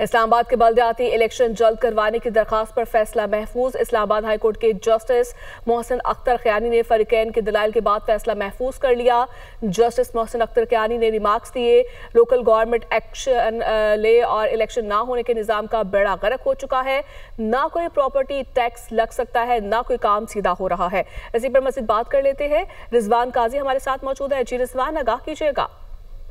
इस्लामाबाद के बल्दियाती इलेक्शन जल्द करवाने की दरखास्त पर फैसला महफूज। इस्लामाबाद हाईकोर्ट के जस्टिस मोहसिन अख्तर क़यानी ने फरीकैन के दलाइल के बाद फैसला महफूज कर लिया। जस्टिस मोहसिन अख्तर क़यानी ने रिमार्क्स दिए, लोकल गवर्नमेंट एक्शन ले और इलेक्शन ना होने के निज़ाम का बेड़ा गर्क हो चुका है। ना कोई प्रॉपर्टी टैक्स लग सकता है, ना कोई काम सीधा हो रहा है। इसी पर मज़ीद बात कर लेते हैं। रिजवान काजी हमारे साथ मौजूद है। जी रिजवान, आगाह कीजिएगा।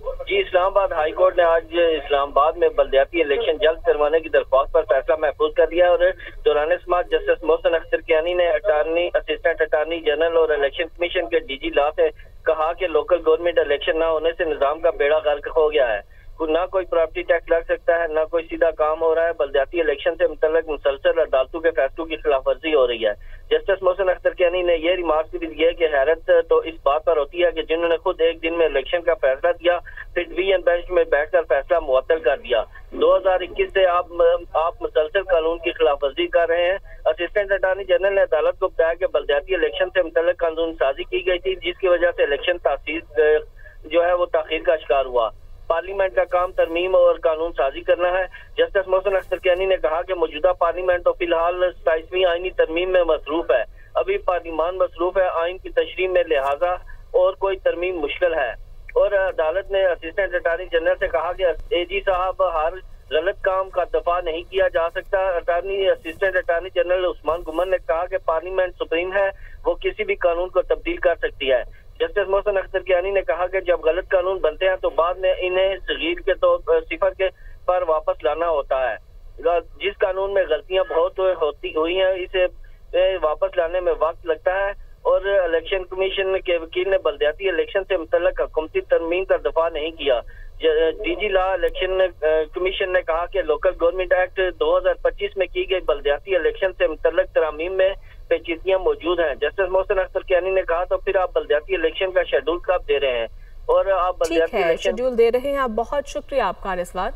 जी, इस्लामाबाद हाई कोर्ट ने आज इस्लामाबाद में बल्दियाती इलेक्शन जल्द करवाने की दरख्वास्त पर फैसला महफूज कर दिया और दौरान समात जस्टिस मोहसिन अख्तर क़यानी ने असिस्टेंट अटार्नी जनरल और इलेक्शन कमीशन के डीजी लॉ से कहा कि लोकल गवर्नमेंट इलेक्शन ना होने से निजाम का बेड़ा गर्क हो गया है। ना कोई प्रॉपर्टी टैक्स लग सकता है, ना कोई सीधा काम हो रहा है। बल्दियाती इलेक्शन से मुतल्लिक मुसलसल अदालतों के फैसलों की खिलाफ वर्जी हो रही है। जस्टिस मोहसिन अख्तर क़यानी ने यह रिमार्क भी दिया कि हैरत तो इस बात पर होती है कि जिन्होंने खुद एक दिन में इलेक्शन का फैसला दिया, फिर डिवीजन बेंच में बैठकर फैसला मुअत्तल कर दिया। 2021 से आप मुसलसल कानून की खिलाफ वर्जी कर रहे हैं। असिस्टेंट अटार्नी जनरल ने अदालत को बताया कि बल्दियाती इलेक्शन से मुतल्लिक कानून साजी की गई थी, जिसकी वजह से इलेक्शन तासीर जो है वो ताखीर का शिकार हुआ। पार्लियामेंट का काम तरमीम और कानून साजी करना है। जस्टिस मोहसिन अख्तर क़यानी ने कहा कि मौजूदा पार्लियामेंट तो फिलहाल 27वीं आईनी तरमीम में मसरूफ है। अभी पार्लियामान मसरूफ है, आइन की तशरीह में, लिहाजा और कोई तरमीम मुश्किल है। और अदालत ने असिस्टेंट अटार्नी जनरल से कहा कि एजी साहब, हर गलत काम का दफा नहीं किया जा सकता। असिस्टेंट अटार्नी जनरल उस्मान गुमर ने कहा कि पार्लियामेंट सुप्रीम है, वो किसी भी कानून को तब्दील कर सकती है। जस्टिस मोहसिन अख्तर क़यानी ने कहा कि जब गलत कानून बनते हैं तो बाद में इन्हें सगीर के सिफर के पर वापस लाना होता है। जिस कानून में गलतियां बहुत हुई हैं, इसे वापस लाने में वक्त लगता है। और इलेक्शन कमीशन के वकील ने बल्दियाती इलेक्शन से मुतल्लिक हुकूमती तरमीम का दफा नहीं किया। डीजी लॉ इलेक्शन कमीशन ने कहा कि लोकल गवर्नमेंट एक्ट 2025 में की गई बल्दियाती इलेक्शन से मुतल्लिक तरामीम में पेचीदगियां मौजूद हैं। जस्टिस मोहसिन अख्तर क़यानी ने कहा, तो फिर आप बल्दियाती इलेक्शन का शेड्यूल कब दे रहे हैं? और आप बल्दियाती इलेक्शन शेड्यूल दे रहे हैं। आप बहुत शुक्रिया आपका रिजवान।